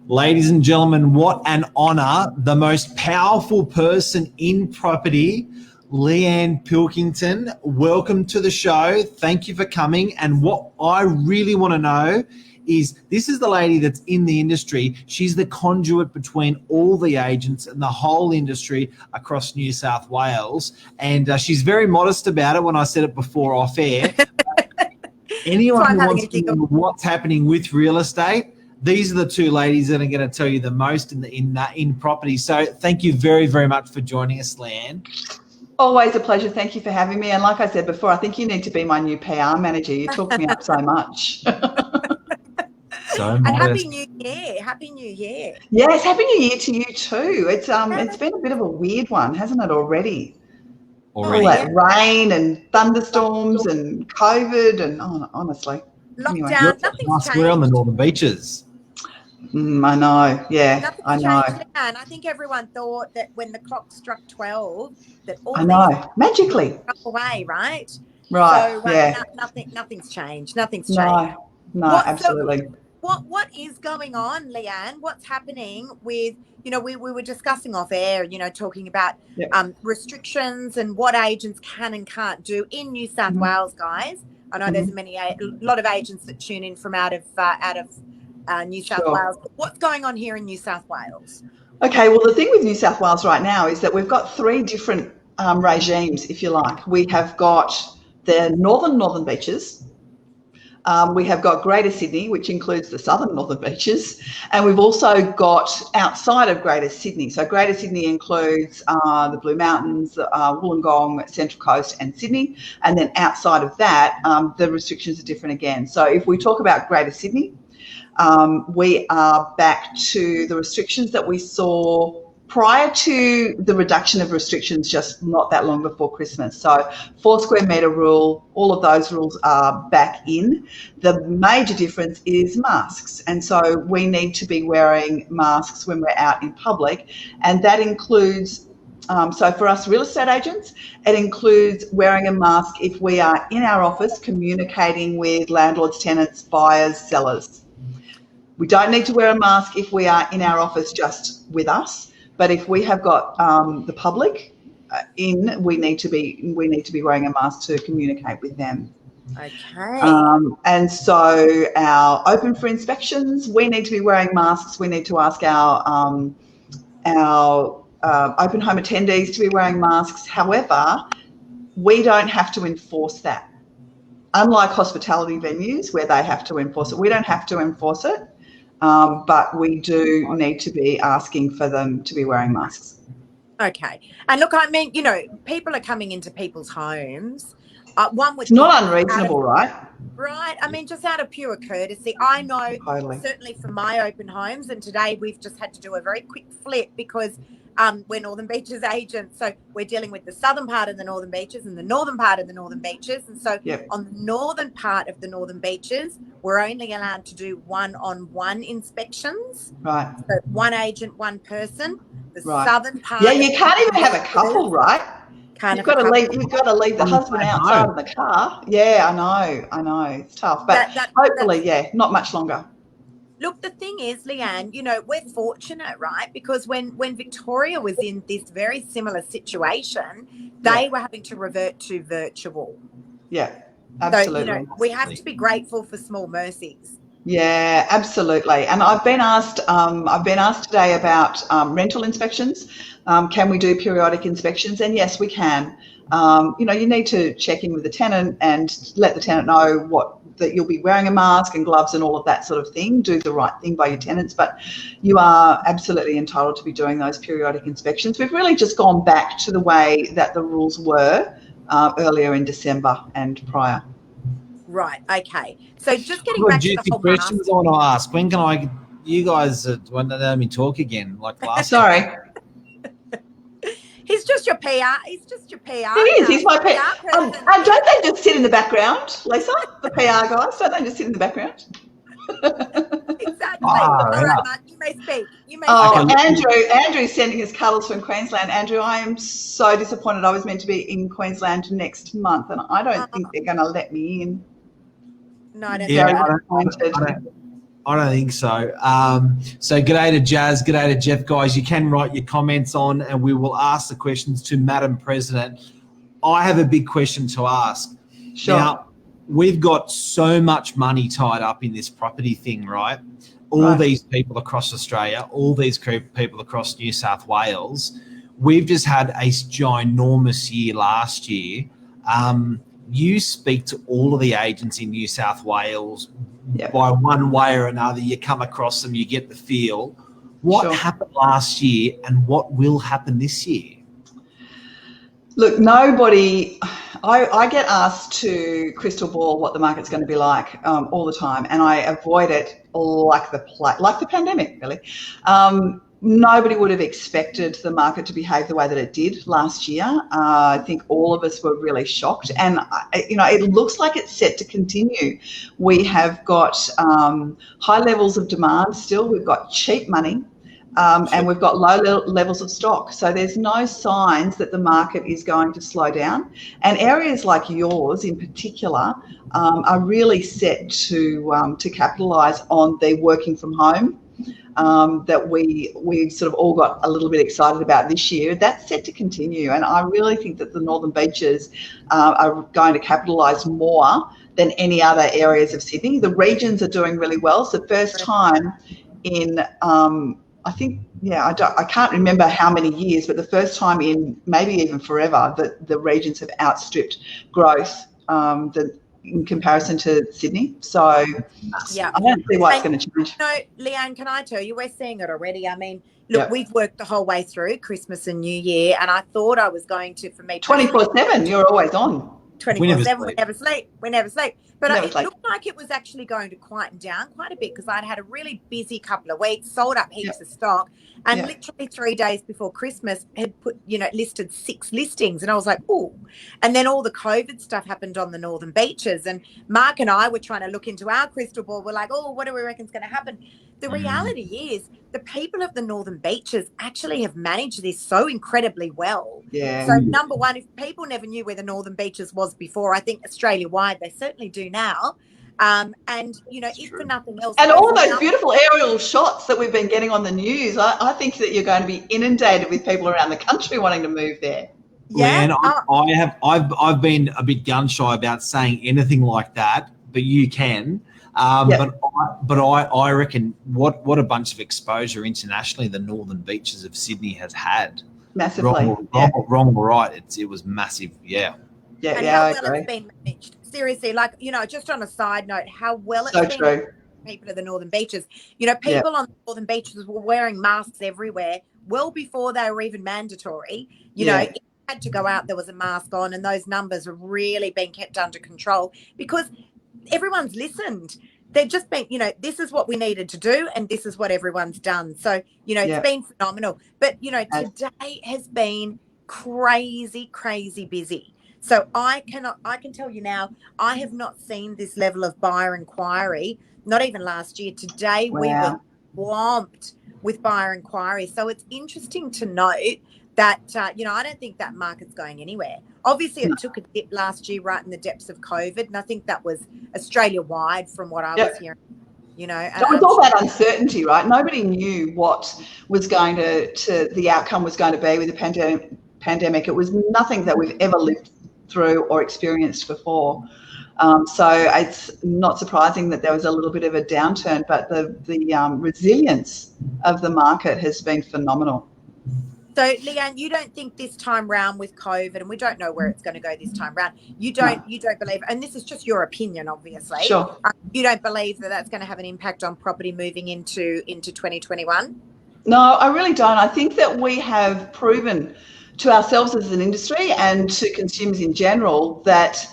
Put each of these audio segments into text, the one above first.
Ladies and gentlemen, what an honour. The most powerful person in property, LEANNE Pilkington. Welcome to the show. Thank you for coming. And what I really want to know is, this is the lady that's in the industry. She's the conduit between all the agents and the whole industry across New South Wales. And she's very modest about it when I said it before off air. Anyone who wants to know what's happening with real estate, these are the two ladies that are going to tell you the most in property. So thank you very, very much for joining us, LEANNE. Always a pleasure. Thank you for having me. And like I said before, I think you need to be my new PR manager. You talk me up so much. So and Happy New Year. Happy New Year. Yes, Happy New Year to you too. It's been a bit of a weird one, hasn't it, already? All that rain and thunderstorms and COVID and honestly. Lockdown, anyway. Nothing's changed. We're on the northern beaches. I know, yeah, nothing's I know. Changed, and I think everyone thought that when the clock struck 12, that all magically away, right? Right, so, yeah. Nothing's changed. Nothing's changed. No, absolutely. So what is going on, LEANNE? What's happening with, we were discussing off air, talking about restrictions and what agents can and can't do in New South Wales, guys. I know there's a lot of agents that tune in from out of New South Wales. But what's going on here in New South Wales? Okay, well, the thing with New South Wales right now is that we've got three different regimes, if you like. We have got the northern beaches. We have got Greater Sydney, which includes the northern beaches, and we've also got outside of Greater Sydney. So Greater Sydney includes the Blue Mountains, Wollongong, Central Coast and Sydney, and then outside of that, the restrictions are different again. So if we talk about Greater Sydney, we are back to the restrictions that we saw prior to the reduction of restrictions just not that long before Christmas. So 4 square metre rule, all of those rules are back in. The major difference is masks. And so we need to be wearing masks when we're out in public. And that includes, so for us real estate agents, it includes wearing a mask if we are in our office communicating with landlords, tenants, buyers, sellers. We don't need to wear a mask if we are in our office just with us. But if we have got the public in, we need to be wearing a mask to communicate with them. Okay. And so our open for inspections, we need to be wearing masks. We need to ask our open home attendees to be wearing masks. However, we don't have to enforce that. Unlike hospitality venues where they have to enforce it, we don't have to enforce it. But we do need to be asking for them to be wearing masks. Okay. And look, I mean, people are coming into people's homes. It's not unreasonable, right? Right. I mean, just out of pure courtesy. I know certainly for my open homes, and today we've just had to do a very quick flip because we're Northern Beaches agents. So we're dealing with the southern part of the Northern Beaches and the northern part of the Northern Beaches. And so on the northern part of the Northern Beaches, we're only allowed to do one-on-one inspections. Right. So one agent, one person. The southern part. Yeah, you can't even have a couple, right? You've got to leave the husband outside of the car. Yeah, I know. It's tough. But hopefully, not much longer. Look, the thing is, LEANNE, we're fortunate, right? Because when Victoria was in this very similar situation, they were having to revert to virtual. Yeah, absolutely. So, we have to be grateful for small mercies. Yeah, absolutely. And I've been asked today about rental inspections. Can we do periodic inspections? And yes, we can. You need to check in with the tenant and let the tenant know that you'll be wearing a mask and gloves and all of that sort of thing. Do the right thing by your tenants, but you are absolutely entitled to be doing those periodic inspections. We've really just gone back to the way that the rules were earlier in December and prior. Right. Okay. So just getting back to the whole questions I want to ask. When can you guys want to let me talk again? Like last. Sorry. He's just your PR. He's just your PR. He is. He's my PR. And don't they just sit in the background, Lisa? The PR guys, don't they just sit in the background? Exactly. All right, Mark, you may speak. Andrew's sending us cuddles from Queensland. Andrew, I am so disappointed. I was meant to be in Queensland next month, and I don't think they're going to let me in. No, I don't. I don't think so. So g'day to Jazz, g'day to Jeff, guys. You can write your comments on and we will ask the questions to Madam President. I have a big question to ask. Sure. Now, we've got so much money tied up in this property thing, right? All these people across Australia, all these people across New South Wales. We've just had a ginormous year last year. You speak to all of the agents in New South Wales. Yep. By one way or another, you come across them, you get the feel. What happened last year and what will happen this year? Look, nobody, I get asked to crystal ball what the market's going to be like all the time, and I avoid it like the pandemic, really. Nobody would have expected the market to behave the way that it did last year. I think all of us were really shocked, and it looks like it's set to continue. We have got high levels of demand still. We've got cheap money, and we've got low levels of stock. So there's no signs that the market is going to slow down. And areas like yours, in particular, are really set to capitalise on the working from home. That we sort of all got a little bit excited about this year. That's set to continue, and I really think that the Northern Beaches are going to capitalise more than any other areas of Sydney. The regions are doing really well. It's the first time in I think, I can't remember how many years, but the first time in maybe even forever that the regions have outstripped growth in comparison to Sydney. So I don't see why it's going to change. No, Leanne, can I tell you, we're seeing it already. I mean, look, we've worked the whole way through Christmas and New Year, and I thought I was going to, for me, 24/7, you're always on. 24/7, we never sleep. But it looked like it was actually going to quieten down quite a bit because I'd had a really busy couple of weeks, sold up heaps of stock, and literally 3 days before Christmas had put, listed 6 listings. And I was like, oh. And then all the COVID stuff happened on the Northern Beaches. And Mark and I were trying to look into our crystal ball. We're like, oh, what do we reckon is going to happen? The reality is the people of the Northern Beaches actually have managed this so incredibly well. Yeah. So number one, if people never knew where the Northern Beaches was before, I think Australia-wide they certainly do now. And, if for nothing else. And all those beautiful aerial shots that we've been getting on the news, I think that you're going to be inundated with people around the country wanting to move there. Yeah. Leanne, I've been a bit gun shy about saying anything like that, but you can. But I reckon what a bunch of exposure internationally the Northern Beaches of Sydney has had. Massively. Wrong or right, it was massive. Yeah. Yeah, and how well it's been managed. Seriously, just on a side note, how well it's been managed. People of the Northern Beaches. People on the Northern Beaches were wearing masks everywhere well before they were even mandatory. If you had to go out, there was a mask on, and those numbers have really been kept under control because everyone's listened. They've just been, this is what we needed to do, and this is what everyone's done. So, it's been phenomenal. But, today has been crazy, crazy busy. So I can tell you now, I have not seen this level of buyer inquiry, not even last year. Today we were swamped with buyer inquiry. So it's interesting to note that, I don't think that market's going anywhere. Obviously, it took a dip last year right in the depths of COVID, and I think that was Australia-wide from what I was hearing. It was all that uncertainty, right? Nobody knew what was going to the outcome was going to be with the pandemic. It was nothing that we've ever lived through or experienced before. So it's not surprising that there was a little bit of a downturn, but the resilience of the market has been phenomenal. So, Leanne, you don't think this time round with COVID, and we don't know where it's going to go this time round, you don't believe, and this is just your opinion, obviously. Sure. You don't believe that that's going to have an impact on property moving into 2021? No, I really don't. I think that we have proven to ourselves as an industry and to consumers in general that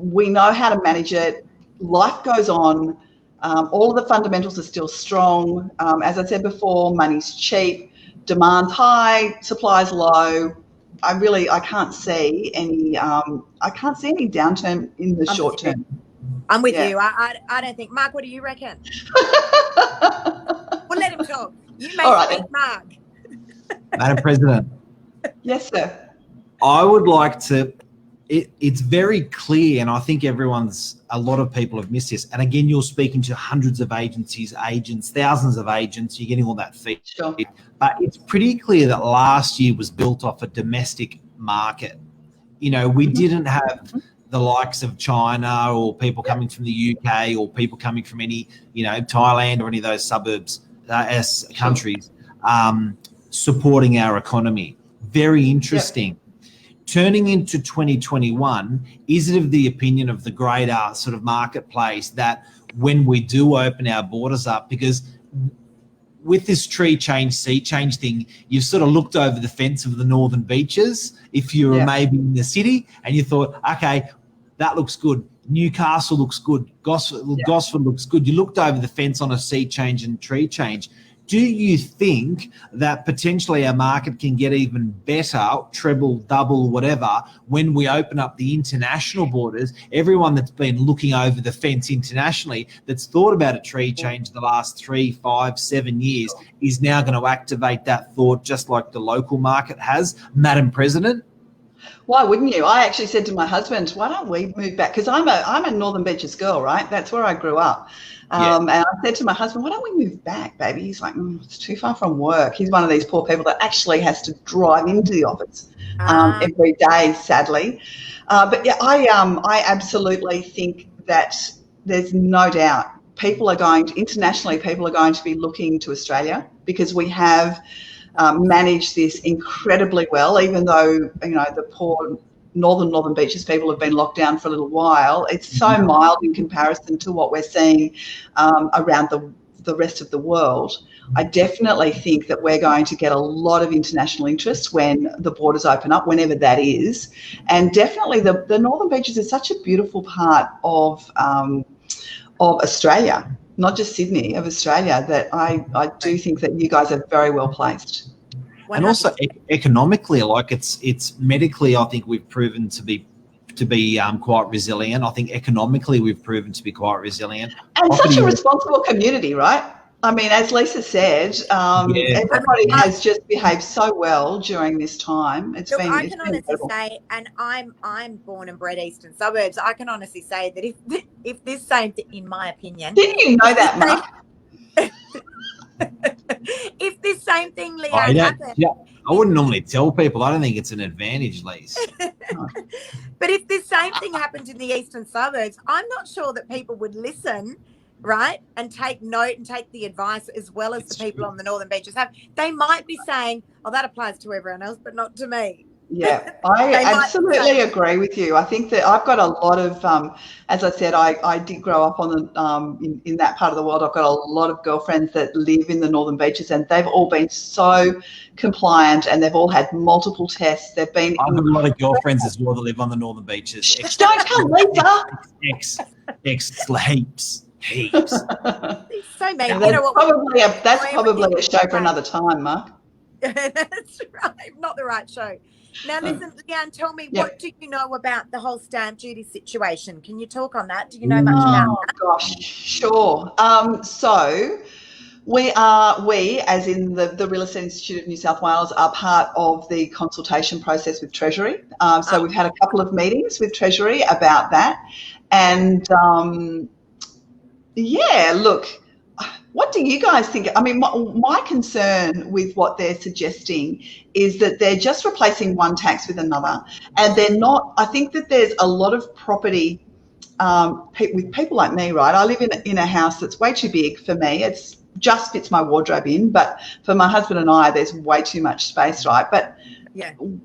we know how to manage it. Life goes on. All of the fundamentals are still strong. As I said before, money's cheap. Demand's high, supply's low. I can't see any downturn in the short term. I'm with you. I don't think. Mark, what do you reckon? Well, let him talk. You may speak, Mark. Madam President. Yes, sir. I would like to it's very clear, and I think a lot of people have missed this. And again, you're speaking to hundreds of agencies, agents, thousands of agents, you're getting all that feed. Sure. But it's pretty clear that last year was built off a domestic market. You know, we didn't have the likes of China or people coming from the UK or people coming from any, Thailand or any of those suburbs as countries supporting our economy. Very interesting. Yep. Turning into 2021, is it of the opinion of the greater sort of marketplace that when we do open our borders up, because with this tree change, sea change thing, you've sort of looked over the fence of the northern beaches if you were maybe in the city and you thought, okay, that looks good. Newcastle looks good. Gosford looks good. You looked over the fence on a sea change and tree change. Do you think that potentially our market can get even better, treble, double, whatever, when we open up the international borders? Everyone that's been looking over the fence internationally, that's thought about a tree change the last 3, 5, 7 years, is now going to activate that thought just like the local market has, Madam President? Why wouldn't you? I actually said to my husband, why don't we move back? Because I'm a Northern Beaches girl, right? That's where I grew up. And I said to my husband, why don't we move back, baby? He's like, it's too far from work. He's one of these poor people that actually has to drive into the office every day, sadly. But yeah, I absolutely think that there's no doubt internationally, people are going to be looking to Australia because we have managed this incredibly well, even though, the poor northern beaches people have been locked down for a little while. It's so mild in comparison to what we're seeing around the rest of the world. I definitely think that we're going to get a lot of international interest when the borders open up, whenever that is. And definitely the northern beaches is such a beautiful part of Australia, not just Sydney, of Australia, that I do think that you guys are very well placed. And also economically, like it's medically, I think we've proven to be quite resilient. I think economically we've proven to be quite resilient. And such a responsible community, right? I mean, as Lisa said, everybody has just behaved so well during this time. I can honestly say, and I'm born and bred eastern suburbs, I can honestly say that if this same thing, in my opinion, didn't you know that, Mark? If this same thing, Leanne, happened, I wouldn't normally tell people. I don't think it's an advantage, Lise. But if this same thing happened in the eastern suburbs, I'm not sure that people would listen, right, and take note and take the advice as well as the people on the northern beaches have. They might be saying, oh, that applies to everyone else, but not to me. Yeah, I absolutely agree with you. I think that I've got a lot of, as I said, I did grow up on the in that part of the world. I've got a lot of girlfriends that live in the northern beaches, and they've all been so compliant, and they've all had multiple tests. They've been. I've got a lot of girlfriends as well that live on the northern beaches. Don't tell Lisa. Heaps. So maybe that's probably a show for another time, Mark. That's right, not the right show. Now listen, Leanne, tell me, what do you know about the whole stamp duty situation? Can you talk on that? Do you know much about that? Gosh, sure. So we, as in the Real Estate Institute of New South Wales, are part of the consultation process with Treasury. So we've had a couple of meetings with Treasury about that. And look, what do you guys think? I mean, my concern with what they're suggesting is that they're just replacing one tax with another, and they're not. I think that there's a lot of property with people like me, right? I live in a house that's way too big for me. It's just fits my wardrobe in, but for my husband and I, there's way too much space, right? But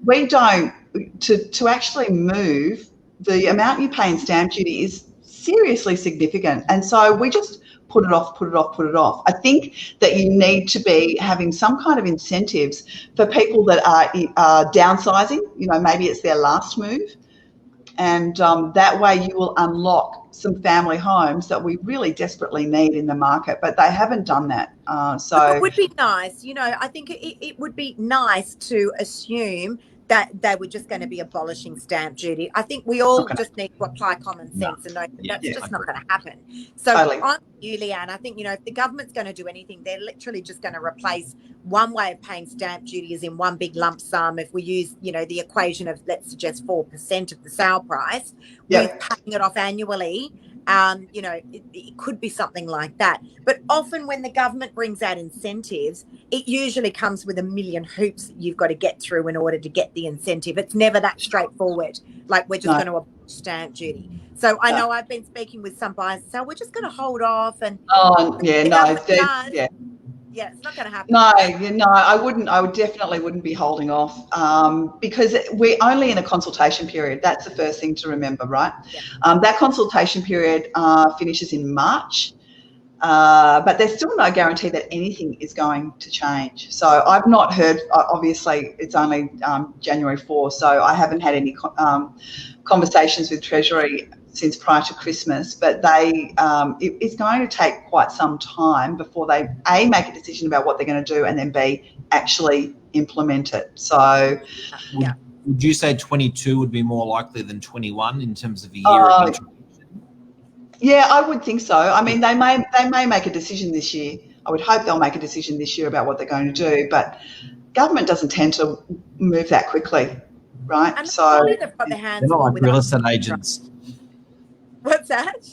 we don't to actually move. The amount you pay in stamp duty is seriously significant, and so we just put it off. I think that you need to be having some kind of incentives for people that are downsizing. Maybe it's their last move, and that way you will unlock some family homes that we really desperately need in the market. But they haven't done that. So it would be nice. I think it would be nice to assume that they were just going to be abolishing stamp duty. I think we all just need to apply common sense and know that that's just not going to happen. So on you, Leanne, I think, if the government's going to do anything, they're literally just going to replace one way of paying stamp duty is in one big lump sum. If we use, the equation of, let's suggest 4% of the sale price, with paying it off annually. It could be something like that. But often when the government brings out incentives, it usually comes with a million hoops that you've got to get through in order to get the incentive. It's never that straightforward, like we're just going to abolish stamp duty. So I know I've been speaking with some buyers, so we're just going to hold off. And it's not going to happen. I definitely wouldn't be holding off because we're only in a consultation period. That's the first thing to remember, right? That consultation period finishes in March, but there's still no guarantee that anything is going to change. So I've not heard, obviously it's only January 4, so I haven't had any conversations with Treasury since prior to Christmas, but it's going to take quite some time before they A, make a decision about what they're going to do, and then B, actually implement it. So would you say 22 would be more likely than 21 in terms of a year of introduction? Yeah, I would think so. I mean, they may make a decision this year. I would hope they'll make a decision this year about what they're going to do, but government doesn't tend to move that quickly, right? And so they've got their hands they're not like with real estate agents. What's that?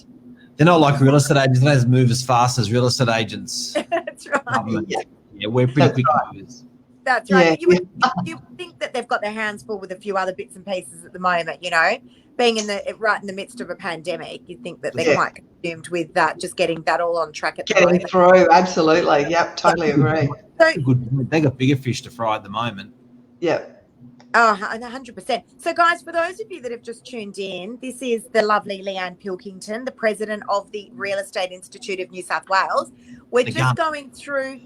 They're not like real estate agents. They don't move as fast as real estate agents. That's right. Yeah, we're pretty quick movers. That's right. You would think that they've got their hands full with a few other bits and pieces at the moment, being right in the midst of a pandemic. You'd think that they're quite consumed with that, just getting that all on track at the moment. Getting through, absolutely. Yep, totally agree. They got bigger fish to fry at the moment. Yep. Oh, 100%. So, guys, for those of you that have just tuned in, this is the lovely Leanne Pilkington, the president of the Real Estate Institute of New South Wales. We're just going through,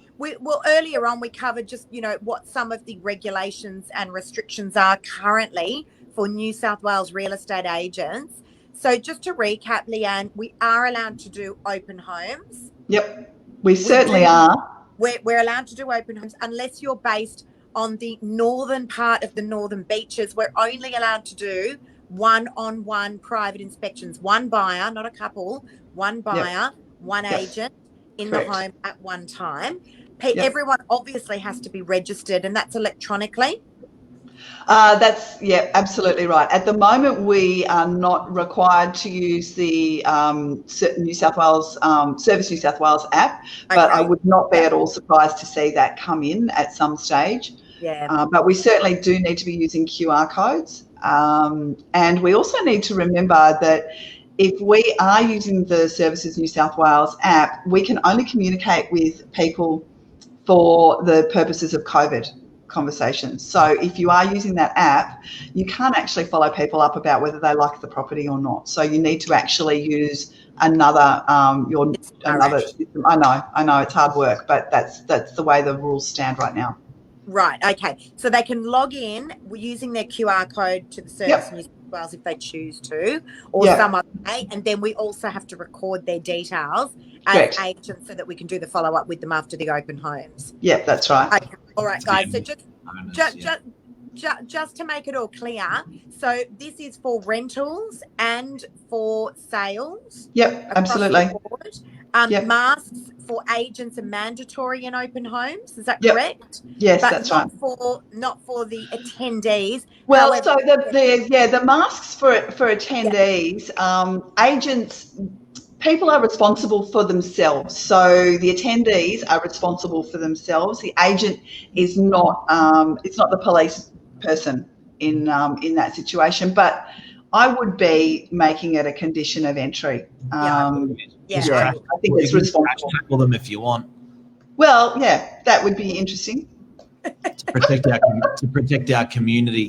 earlier on we covered just, what some of the regulations and restrictions are currently for New South Wales real estate agents. So just to recap, Leanne, we are allowed to do open homes. Yep, we certainly are. We're allowed to do open homes unless you're based on the northern part of the Northern Beaches. We're only allowed to do one-on-one private inspections, one buyer, not a couple, one buyer, one agent in the home at one time. Everyone obviously has to be registered, and that's electronically. That's absolutely right. At the moment, we are not required to use the New South Wales Service New South Wales app, but I would not be at all surprised to see that come in at some stage. But we certainly do need to be using QR codes, and we also need to remember that if we are using the Services New South Wales app, we can only communicate with people for the purposes of COVID conversations. So if you are using that app, you can't actually follow people up about whether they like the property or not. So you need to actually use another system. I know it's hard work, but that's the way the rules stand right now. Right. Okay. So they can log in using their QR code to the Service New South Wales if they choose to, or some other way, and then we also have to record their details as agents so that we can do the follow up with them after the open homes. Yeah, that's right. Okay. All right, guys. So just to make it all clear, so this is for rentals and for sales. Yep, absolutely. Masks for agents are mandatory in open homes. Is that correct? Yes, that's right. Not for the attendees. Well, however, so the masks for attendees, agents. People are responsible for themselves. So the attendees are responsible for themselves. The agent is not. It's not the police person in that situation. But I would be making it a condition of entry. I think it's responsible. Tackle them if you want. Well, that would be interesting. to protect our community.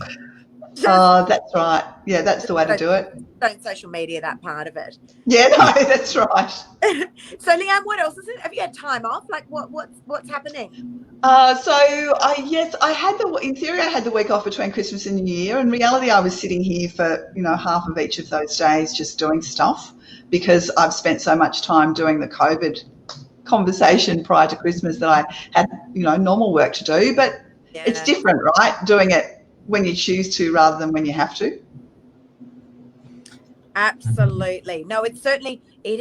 Oh, that's right. Yeah, that's the way to do it. Don't social media that part of it. Yeah, no, that's right. So, Leanne, what else is it? Have you had time off? Like, what's happening? I had in theory I had the week off between Christmas and New Year. In reality, I was sitting here for half of each of those days just doing stuff because I've spent so much time doing the COVID conversation prior to Christmas that I had normal work to do. But it's different, right? Doing it when you choose to rather than when you have to. Absolutely. No, it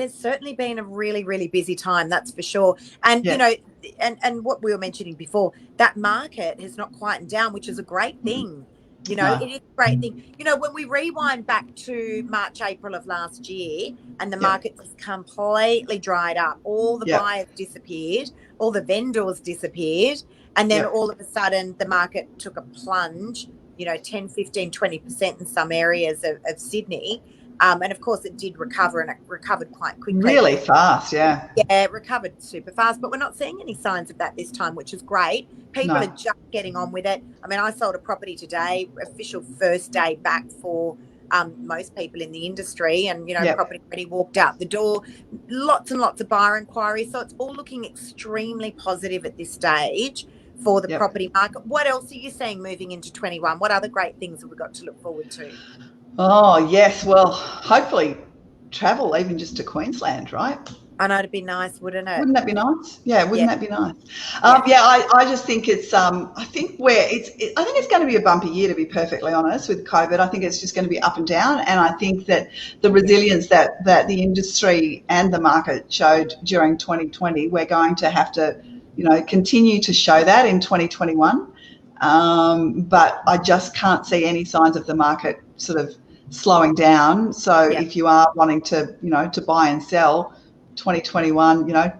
has certainly been a really, really busy time, that's for sure. And, Yeah. you know, and what we were mentioning before, that market has not quietened down, which is a great thing. You know, No. it is a great thing. You know, when we rewind back to March, April of last year, and the Yep. market just completely dried up, all the Yep. buyers disappeared, all the vendors disappeared, and then Yep. all of a sudden the market took a plunge, you know, 10, 15, 20% in some areas of Sydney. And of course it did recover, and it recovered quite quickly. Really fast, yeah. Yeah, it recovered super fast, but we're not seeing any signs of that this time, which is great. People No. are just getting on with it. I mean, I sold a property today, official first day back for most people in the industry, and, you know, Yep. property already walked out the door. Lots and lots of buyer inquiries. So it's all looking extremely positive at this stage for the Yep. property market. What else are you seeing moving into 21? What other great things have we got to look forward to? Oh, yes. Well, hopefully travel even just to Queensland, right? I know, it'd be nice, wouldn't it? Wouldn't that be nice? Yeah, wouldn't that be nice? Yeah. Yeah, I just think it's I think it's going to be a bumpy year, to be perfectly honest, with COVID. I think it's just going to be up and down, and I think that the resilience that the industry and the market showed during 2020, we're going to have to, you know, continue to show that in 2021. But I just can't see any signs of the market sort of slowing down. So if you are wanting to, you know, to buy and sell 2021, you know,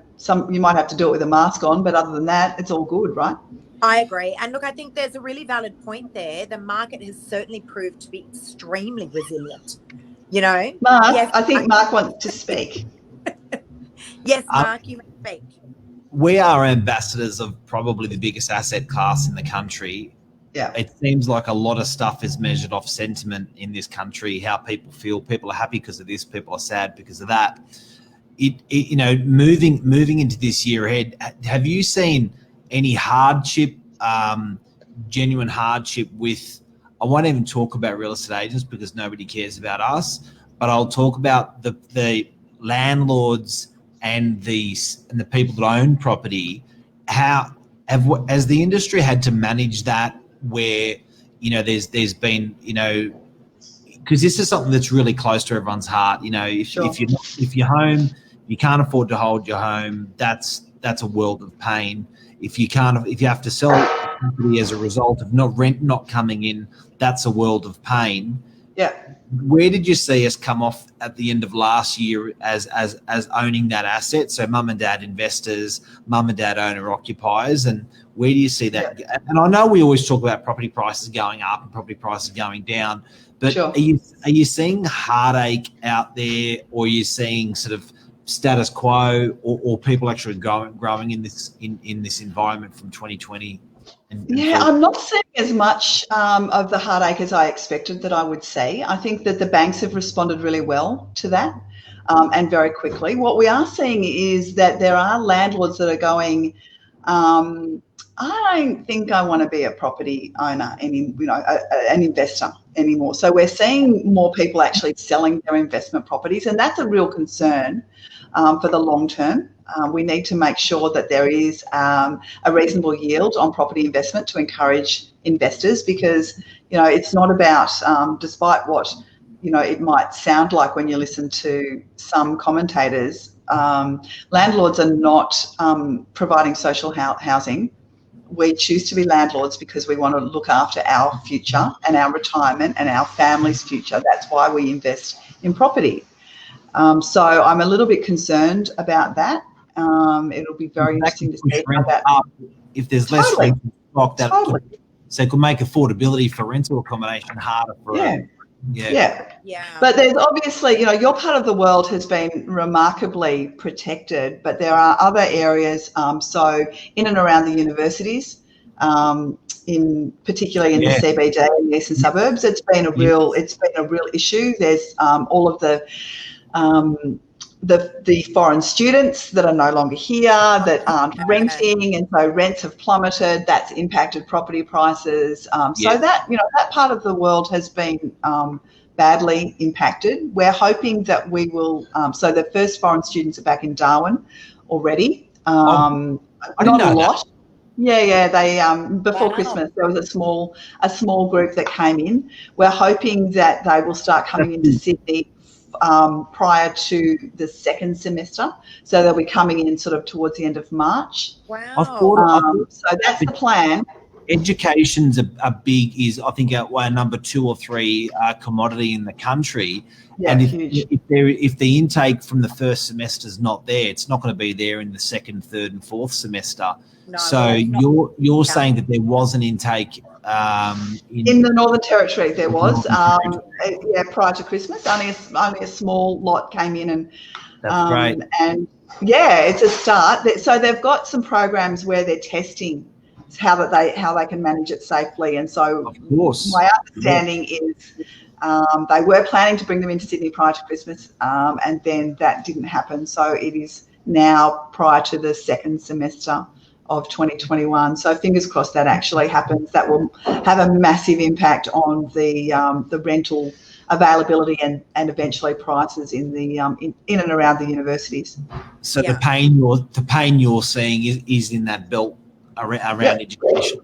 you might have to do it with a mask on, but other than that, it's all good, right? I agree. And look, I think there's a really valid point there. The market has certainly proved to be extremely resilient. You know, Mark, yes, I think Mark wants to speak. Yes, Mark, you may speak. We are ambassadors of probably the biggest asset class in the country. Yeah. It seems like a lot of stuff is measured off sentiment in this country, how people feel. People are happy because of this, people are sad because of that. You know, moving into this year ahead, have you seen any hardship, genuine hardship with, I won't even talk about real estate agents because nobody cares about us, but I'll talk about the landlords and the people that own property. Has the industry had to manage that, where, you know, there's been, you know, because this is something that's really close to everyone's heart. You know, if you're home, you can't afford to hold your home, that's a world of pain. If you have to sell property as a result of rent not coming in, that's a world of pain. Yeah. Where did you see us come off at the end of last year as owning that asset? So mum and dad investors, mum and dad owner occupiers, and where do you see that? Yeah. And I know we always talk about property prices going up and property prices going down, but sure. Are you seeing heartache out there, or are you seeing sort of status quo, or people actually growing in this environment from 2020? I'm not seeing as much of the heartache as I expected that I would see. I think that the banks have responded really well to that, and very quickly. What we are seeing is that there are landlords that are going, I don't think I want to be a property owner, an investor anymore. So we're seeing more people actually selling their investment properties, and that's a real concern for the long term. We need to make sure that there is a reasonable yield on property investment to encourage investors, because, you know, it's not about, despite what, you know, it might sound like when you listen to some commentators, landlords are not providing social housing. We choose to be landlords because we want to look after our future and our retirement and our family's future. That's why we invest in property. So I'm a little bit concerned about that. It'll be very interesting to see how that. If there's less rental stock, so it could make affordability for rental accommodation harder for. Yeah. But there's obviously, you know, your part of the world has been remarkably protected, but there are other areas. So in and around the universities, particularly in the CBD and the eastern suburbs, it's been a real issue. There's all of the foreign students that are no longer here, that aren't renting, and so rents have plummeted. That's impacted property prices. So that, you know, that part of the world has been badly impacted. We're hoping that we will. So the first foreign students are back in Darwin already. Not a lot. Yeah. They before Wow. Christmas there was a small group that came in. We're hoping that they will start coming into Sydney prior to the second semester, so they'll be coming in sort of towards the end of March. I thought So that's the plan. Education's a big, is I think our number 2 or 3 commodity in the country. Yeah, and huge. if the intake from the first semester is not there, it's not going to be there in the second, third, and fourth semester. No, so you're saying that there was an intake in the Northern Territory. There was, prior to Christmas, only a small lot came in, and that's great. And yeah, it's a start. So they've got some programs where they're testing how they can manage it safely. And so, of course, my understanding is they were planning to bring them into Sydney prior to Christmas, and then that didn't happen. So it is now prior to the second semester of 2021. So fingers crossed that actually happens. That will have a massive impact on the rental availability and eventually prices in the in and around the universities. So the pain you're seeing is in that belt around education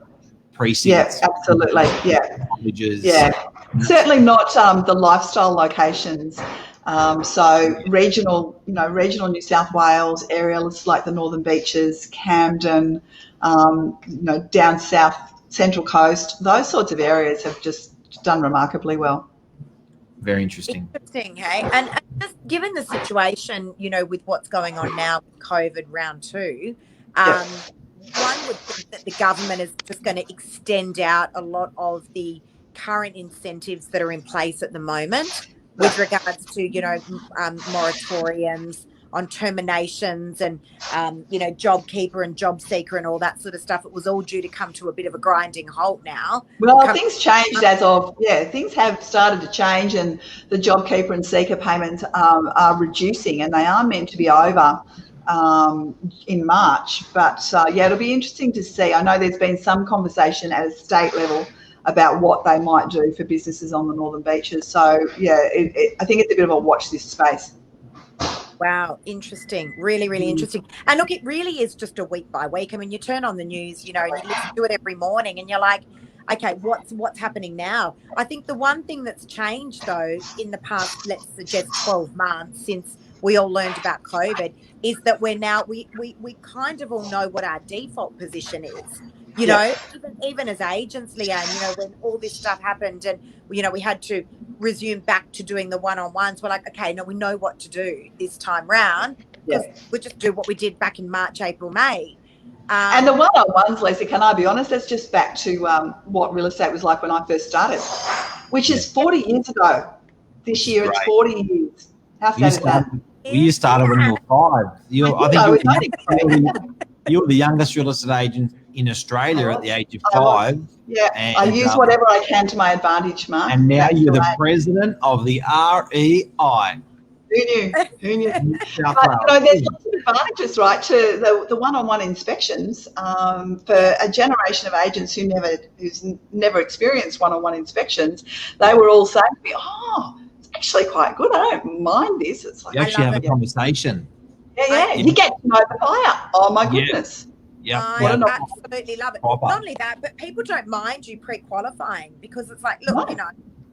precincts. Yeah, absolutely. Yeah. Colleges. Yeah. Certainly not the lifestyle locations. So regional New South Wales areas like the Northern Beaches, Camden, down south, Central Coast, those sorts of areas have just done remarkably well. Very interesting. Interesting, hey? And just given the situation, with what's going on now with COVID round 2, one would think that the government is just going to extend out a lot of the current incentives that are in place at the moment with regards to, moratoriums on terminations and, JobKeeper and JobSeeker and all that sort of stuff. It was all due to come to a bit of a grinding halt now. Well, things changed things have started to change, and the JobKeeper and Seeker payments are reducing, and they are meant to be over in March. But, it'll be interesting to see. I know there's been some conversation at a state level about what they might do for businesses on the Northern Beaches. So, I think it's a bit of a watch this space. Wow, interesting. Really, really interesting. And look, it really is just a week by week. I mean, you turn on the news, and you listen to it every morning and you're like, okay, what's happening now? I think the one thing that's changed, though, in the past, let's suggest 12 months since we all learned about COVID, is that we're now, we kind of all know what our default position is. Even as agents, Leanne, when all this stuff happened and, we had to resume back to doing the one-on-ones, we're like, okay, no, we know what to do this time round. Because we just do what we did back in March, April, May. And the one-on-ones, Lisa, can I be honest, that's just back to what real estate was like when I first started, which is 40 years ago. This year it's 40 years. How sad is that? You started when you were 5. You were the youngest real estate agent in Australia at the age of 5. Yeah, I use whatever I can to my advantage, Mark. And now you're the president of the REI. Who knew? But, there's lots of advantages, right, to the one-on-one inspections. For a generation of agents who's never experienced one-on-one inspections, they were all saying to me, it's actually quite good. I don't mind this. It's like you actually have a conversation. Yeah. You get to know the buyer. Oh, my goodness. Yeah. I absolutely love it. Not only that, but people don't mind you pre-qualifying because it's like, look,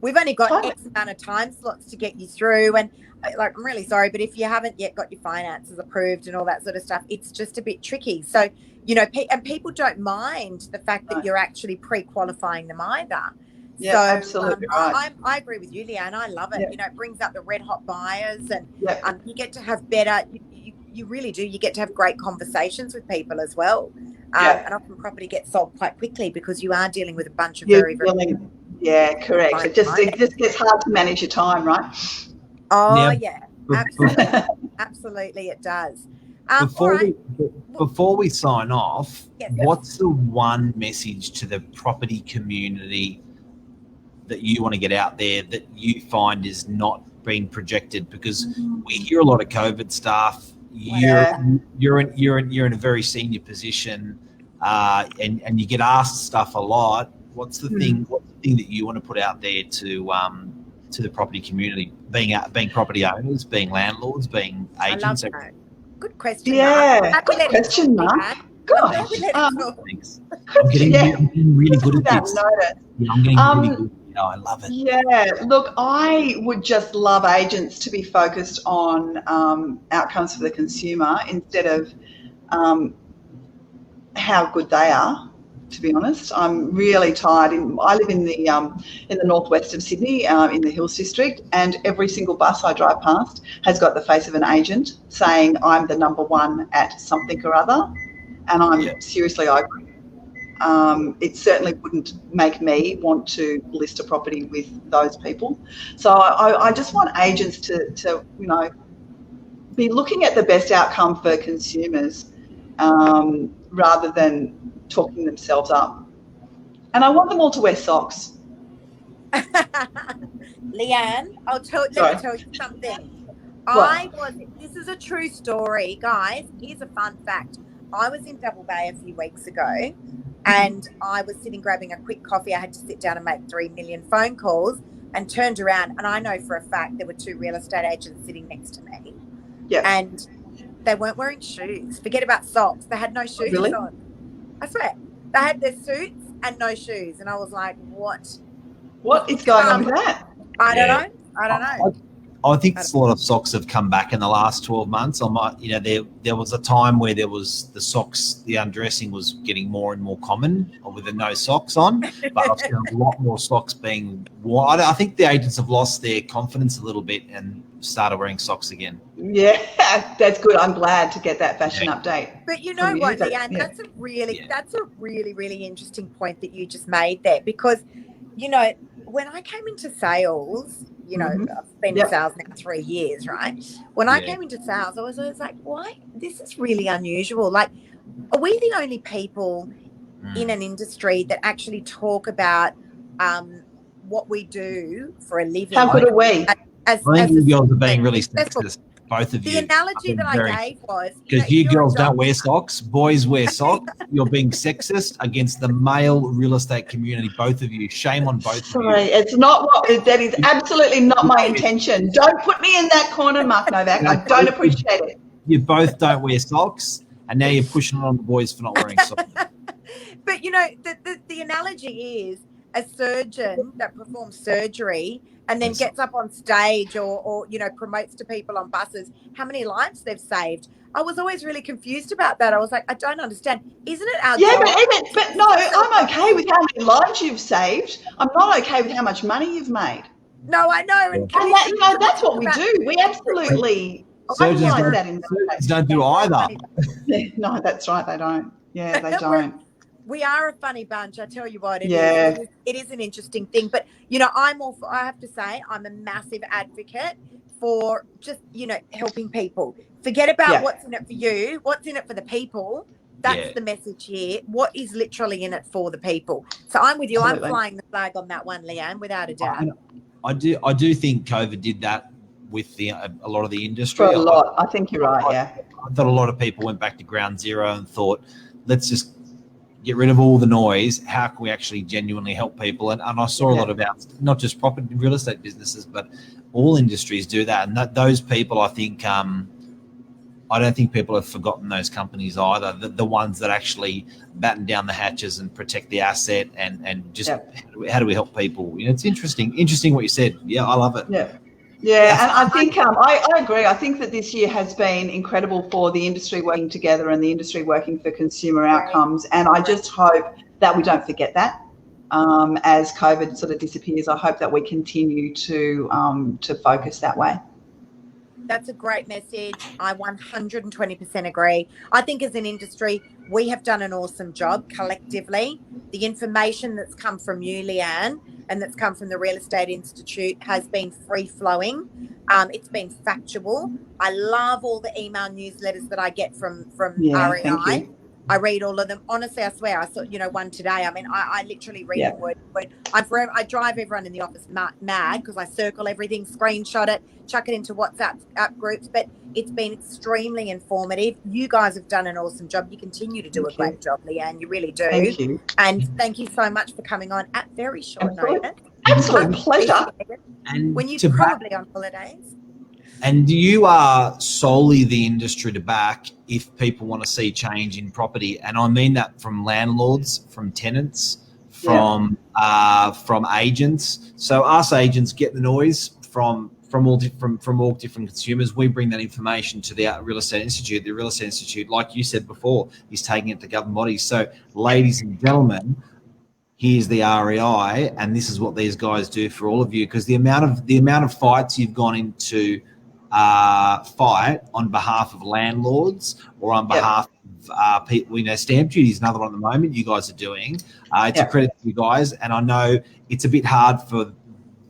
we've only got X amount of time slots to get you through. And like, I'm really sorry, but if you haven't yet got your finances approved and all that sort of stuff, it's just a bit tricky. So, and people don't mind the fact that you're actually pre-qualifying them either. Yeah, so, absolutely right. I agree with you, Leanne. I love it. It brings up the red hot buyers and you get to have better, you really do. You get to have great conversations with people as well. And often property gets sold quite quickly because you are dealing with a bunch of very correct. It just gets hard to manage your time, right? Oh, yeah. Absolutely it does. Before we sign off, what's the one message to the property community that you want to get out there that you find is not being projected? Because we hear a lot of COVID stuff. You're in a very senior position, and you get asked stuff a lot. What's the thing that you want to put out there to the property community, being property owners, being landlords, being agents? Good question. Yeah, good question, Mark. I'm glad we let it talk. Thanks. I'm getting really good at Without this. notice. Yeah, I'm getting really good. I love it. Yeah, look, I would just love agents to be focused on outcomes for the consumer instead of how good they are. To be honest, I'm really tired. I live in the northwest of Sydney, in the Hills District, and every single bus I drive past has got the face of an agent saying I'm the number one at something or other, and I'm seriously over it. It certainly wouldn't make me want to list a property with those people. So I just want agents to be looking at the best outcome for consumers rather than talking themselves up. And I want them all to wear socks. Leanne, let me tell you something. This is a true story, guys. Here's a fun fact. I was in Double Bay a few weeks ago and I was sitting grabbing a quick coffee. I had to sit down and make 3 million phone calls and turned around, and I know for a fact there were 2 real estate agents sitting next to me. Yeah. And they weren't wearing shoes. Forget about socks. They had no shoes on. I swear. They had their suits and no shoes. And I was like, what? What is going on with that? I don't know. I think a lot of socks have come back in the last 12 months. There was a time where there was the socks, the undressing was getting more and more common with the no socks on, but I've seen a lot more socks being worn. I think the agents have lost their confidence a little bit and started wearing socks again. Yeah, that's good. I'm glad to get that fashion update. But you know what, Leanne, that's a really, really interesting point that you just made there, because, when I came into sales, I've been in sales now 3 years, right? When I came into sales, I was always like, why? This is really unusual. Like, are we the only people in an industry that actually talk about what we do for a living? How good are we? I think you girls are being really sexist, both of you. The analogy that I gave was... Because you girls don't wear socks, boys wear socks. You're being sexist against the male real estate community, both of you. Shame on both of you. Sorry, it's not that is absolutely not my intention. Don't put me in that corner, Mark Novak. I don't appreciate it. You both don't wear socks, and now you're pushing it on the boys for not wearing socks. But, the analogy is a surgeon that performs surgery and then gets up on stage or promotes to people on buses how many lives they've saved. I was always really confused about that. I was like, I don't understand. Isn't it our job? But no, I'm okay with how many lives you've saved. I'm not okay with how much money you've made. No, I know. And that's what we do. We absolutely surgeons don't do either. No, that's right. They don't. Yeah, they don't. We are a funny bunch, I tell you what. It is an interesting thing. But, I have to say, I'm a massive advocate for just, helping people. Forget about what's in it for you, what's in it for the people. That's the message here. What is literally in it for the people? So I'm with you. Absolutely. I'm flying the flag on that one, Leanne, without a doubt. I do think COVID did that with a lot of the industry. For a lot. I think you're right, I thought a lot of people went back to ground zero and thought, let's just get rid of all the noise. How can we actually genuinely help people? And I saw a lot about not just property real estate businesses, but all industries do that. And those people, I think, I don't think people have forgotten those companies either. The ones that actually batten down the hatches and protect the asset and just how do we help people? It's interesting what you said. Yeah, I love it. Yeah, and I think I agree. I think that this year has been incredible for the industry working together and the industry working for consumer outcomes. And I just hope that we don't forget that as COVID sort of disappears. I hope that we continue to focus that way. That's a great message. I 120% agree. I think as an industry, we have done an awesome job collectively. The information that's come from you, Leanne, and that's come from the Real Estate Institute has been free-flowing. It's been factual. I love all the email newsletters that I get from REI. I read all of them. Honestly, I swear, I saw, one today. I mean, I literally read it word for word. I drive everyone in the office mad because I circle everything, screenshot it, chuck it into WhatsApp groups. But it's been extremely informative. You guys have done an awesome job. You continue to do a great job, Leanne. You really do. Thank you. And thank you so much for coming on at very short notice. Absolute pleasure. And when you're probably on holidays. And you are solely the industry to back if people want to see change in property. And I mean that from landlords, from tenants, from agents. So us agents get the noise from all different consumers. We bring that information to the Real Estate Institute. The Real Estate Institute, like you said before, is taking it to government bodies. So, ladies and gentlemen, here's the REI, and this is what these guys do for all of you. Because the amount of fights you've gone into fight on behalf of landlords or on behalf of people, stamp duty is another one at the moment you guys are doing. It's a credit to you guys, and I know it's a bit hard for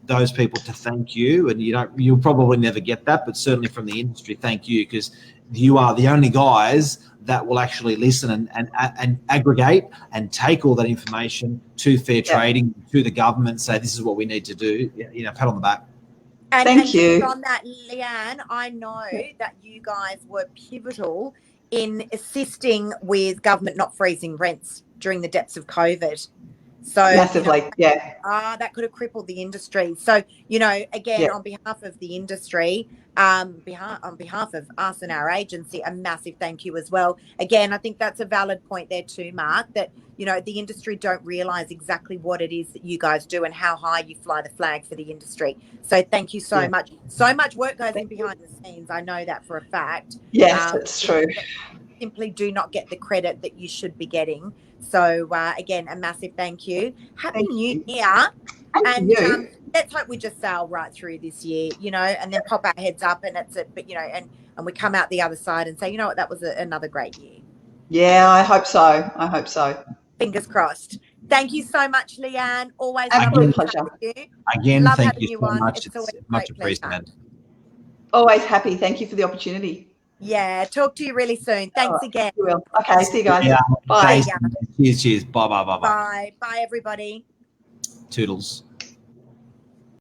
those people to thank you, and you'll probably never get that, but certainly from the industry, thank you, because you are the only guys that will actually listen and aggregate and take all that information to fair trading, to the government, say this is what we need to do. Pat on the back. Thank you. On that, Leanne, I know that you guys were pivotal in assisting with government not freezing rents during the depths of COVID. So massively, that could have crippled the industry. So, again, on behalf of the industry, on behalf of us and our agency, a massive thank you as well. Again, I think that's a valid point there too, Mark, that, the industry don't realise exactly what it is that you guys do and how high you fly the flag for the industry. So thank you so much. So much work goes in behind the scenes. I know that for a fact. Yes, that's true. Simply do not get the credit that you should be getting. So, again, a massive thank you. Happy New Year. And let's hope we just sail right through this year, and then pop our heads up and and we come out the other side and say, you know what, that was another great year. Yeah, I hope so. Fingers crossed. Thank you so much, Leanne. Always absolute pleasure. Again, love thank you you so on. much. It's much appreciated. Always happy. Thank you for the opportunity. Yeah, talk to you really soon. Thanks again. You will. Okay, see you guys. Yeah, bye. Cheers. Bye. Bye, everybody. Toodles.